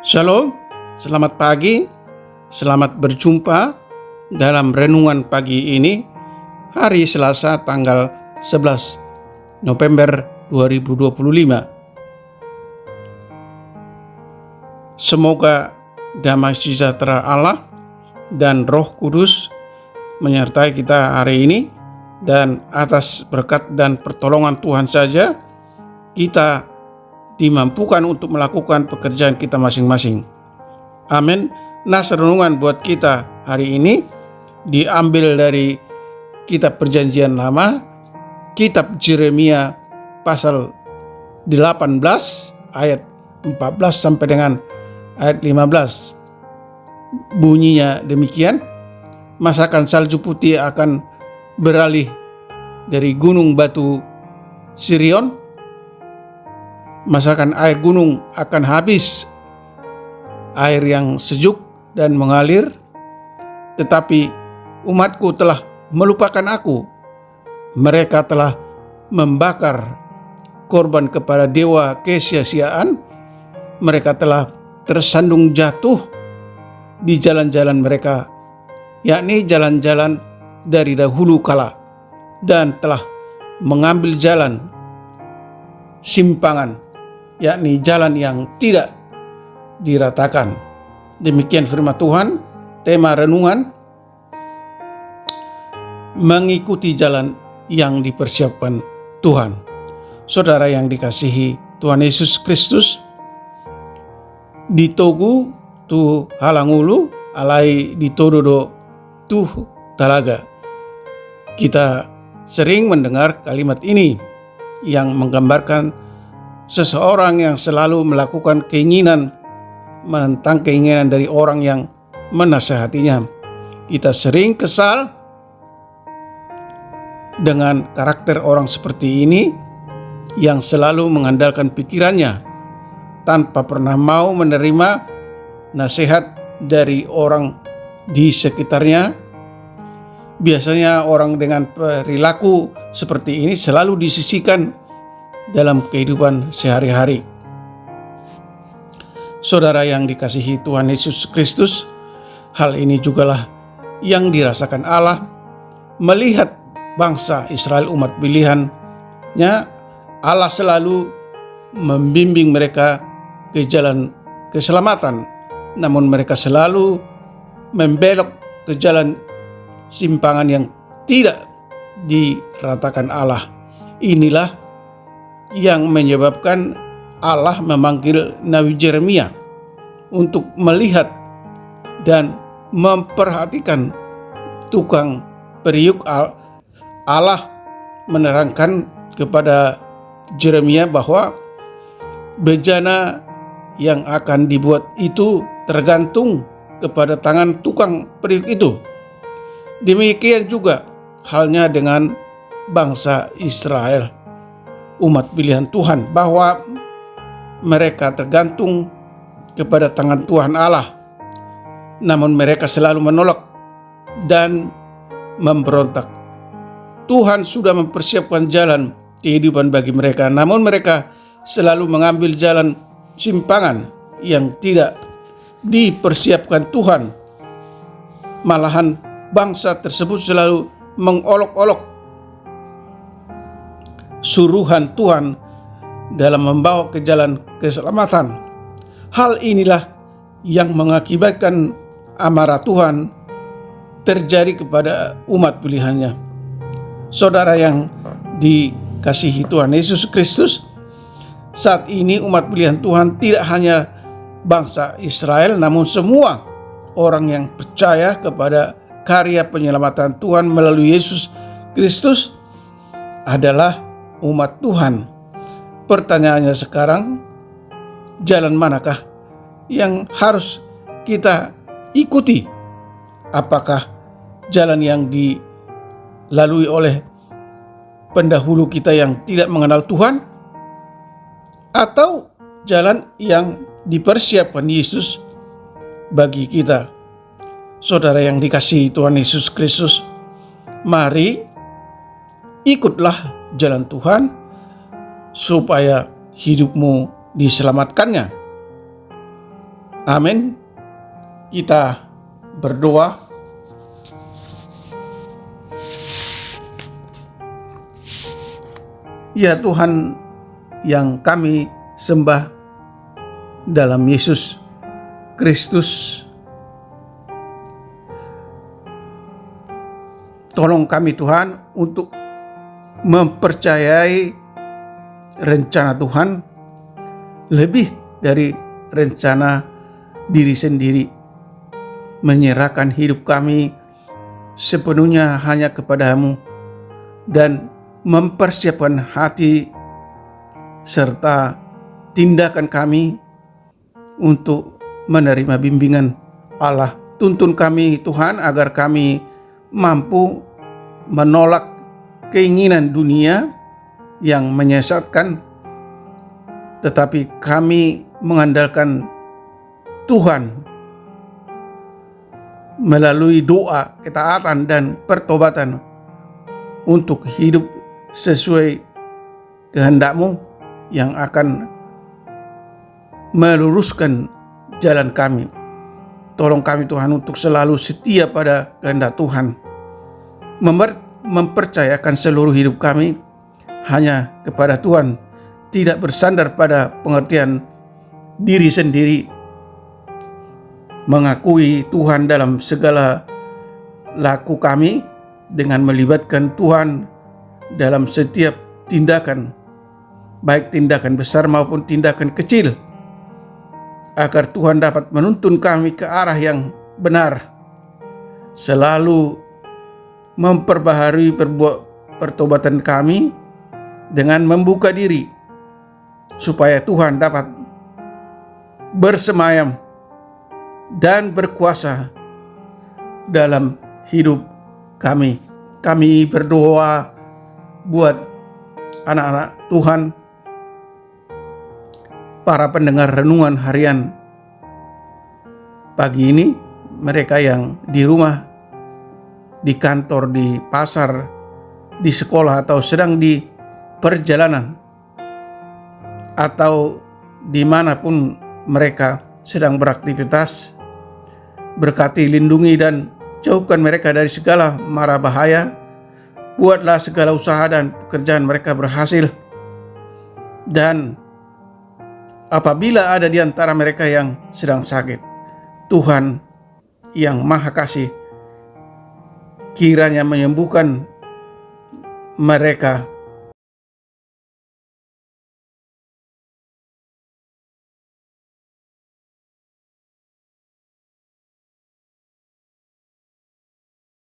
Shalom, selamat pagi, selamat berjumpa dalam renungan pagi ini, hari Selasa tanggal 11 November 2025. Semoga damai sejahtera Allah dan Roh Kudus menyertai kita hari ini, dan atas berkat dan pertolongan Tuhan saja kita dimampukan untuk melakukan pekerjaan kita masing-masing. Amin. Nas renungan buat kita hari ini diambil dari kitab Perjanjian Lama, kitab Yeremia pasal 18 ayat 14 sampai dengan ayat 15. Bunyinya demikian: masakan salju putih akan beralih dari gunung batu Sirion, masakan air gunung akan habis, air yang sejuk dan mengalir, tetapi umatku telah melupakan aku. Mereka telah membakar korban kepada dewa kesia-siaan. Mereka telah tersandung jatuh di jalan-jalan mereka, yakni jalan-jalan dari dahulu kala, dan telah mengambil jalan simpangan, yakni jalan yang tidak diratakan. Demikian firman Tuhan. Tema renungan: mengikuti jalan yang dipersiapkan Tuhan. Saudara yang dikasihi Tuhan Yesus Kristus, ditogu tu halangulu alai ditododo tu talaga. Kita sering mendengar kalimat ini yang menggambarkan seseorang yang selalu melakukan keinginan, menentang keinginan dari orang yang menasehatinya. Kita sering kesal dengan karakter orang seperti ini yang selalu mengandalkan pikirannya tanpa pernah mau menerima nasihat dari orang di sekitarnya. Biasanya orang dengan perilaku seperti ini selalu disisihkan dalam kehidupan sehari-hari. Saudara yang dikasihi Tuhan Yesus Kristus, hal ini jugalah yang dirasakan Allah melihat bangsa Israel, umat pilihannya. Allah selalu membimbing mereka ke jalan keselamatan, namun mereka selalu membelok ke jalan simpangan yang tidak diratakan Allah. Inilah yang menyebabkan Allah memanggil Nabi Yeremia untuk melihat dan memperhatikan tukang periuk. Allah menerangkan kepada Yeremia bahwa bejana yang akan dibuat itu tergantung kepada tangan tukang periuk itu. Demikian juga halnya dengan bangsa Israel, umat pilihan Tuhan, bahwa mereka tergantung kepada tangan Tuhan Allah, namun mereka selalu menolak dan memberontak. Tuhan sudah mempersiapkan jalan kehidupan bagi mereka, namun mereka selalu mengambil jalan simpangan yang tidak dipersiapkan Tuhan. Malahan bangsa tersebut selalu mengolok-olok suruhan Tuhan dalam membawa ke jalan keselamatan. Hal inilah yang mengakibatkan amarah Tuhan terjadi kepada umat pilihannya. Saudara yang dikasihi Tuhan Yesus Kristus, saat ini umat pilihan Tuhan tidak hanya bangsa Israel, namun semua orang yang percaya kepada karya penyelamatan Tuhan melalui Yesus Kristus adalah umat Tuhan. Pertanyaannya sekarang, jalan manakah yang harus kita ikuti? Apakah jalan yang dilalui oleh pendahulu kita yang tidak mengenal Tuhan, atau jalan yang dipersiapkan Yesus bagi kita? Saudara yang dikasihi Tuhan Yesus Kristus, mari ikutlah jalan Tuhan supaya hidupmu diselamatkannya. Amin. Kita berdoa. Ya Tuhan yang kami sembah dalam Yesus Kristus, tolong kami Tuhan untuk mempercayai rencana Tuhan lebih dari rencana diri sendiri, menyerahkan hidup kami sepenuhnya hanya kepadamu, dan mempersiapkan hati serta tindakan kami untuk menerima bimbingan Allah. Tuntun kami Tuhan agar kami mampu menolak keinginan dunia yang menyesatkan, tetapi kami mengandalkan Tuhan melalui doa, ketaatan, dan pertobatan untuk hidup sesuai kehendak-Mu yang akan meluruskan jalan kami. Tolong kami Tuhan untuk selalu setia pada kehendak Tuhan, mempercayakan seluruh hidup kami hanya kepada Tuhan, tidak bersandar pada pengertian diri sendiri, mengakui Tuhan dalam segala laku kami dengan melibatkan Tuhan dalam setiap tindakan, baik tindakan besar maupun tindakan kecil, agar Tuhan dapat menuntun kami ke arah yang benar, selalu memperbaharui pertobatan kami dengan membuka diri supaya Tuhan dapat bersemayam dan berkuasa dalam hidup kami. Kami berdoa buat anak-anak Tuhan, para pendengar renungan harian pagi ini, mereka yang di rumah, di kantor, di pasar, di sekolah, atau sedang di perjalanan, atau dimanapun mereka sedang beraktivitas. Berkati, lindungi, dan jauhkan mereka dari segala mara bahaya. Buatlah segala usaha dan pekerjaan mereka berhasil. Dan apabila ada di antara mereka yang sedang sakit, Tuhan yang Maha Kasih kiranya menyembuhkan mereka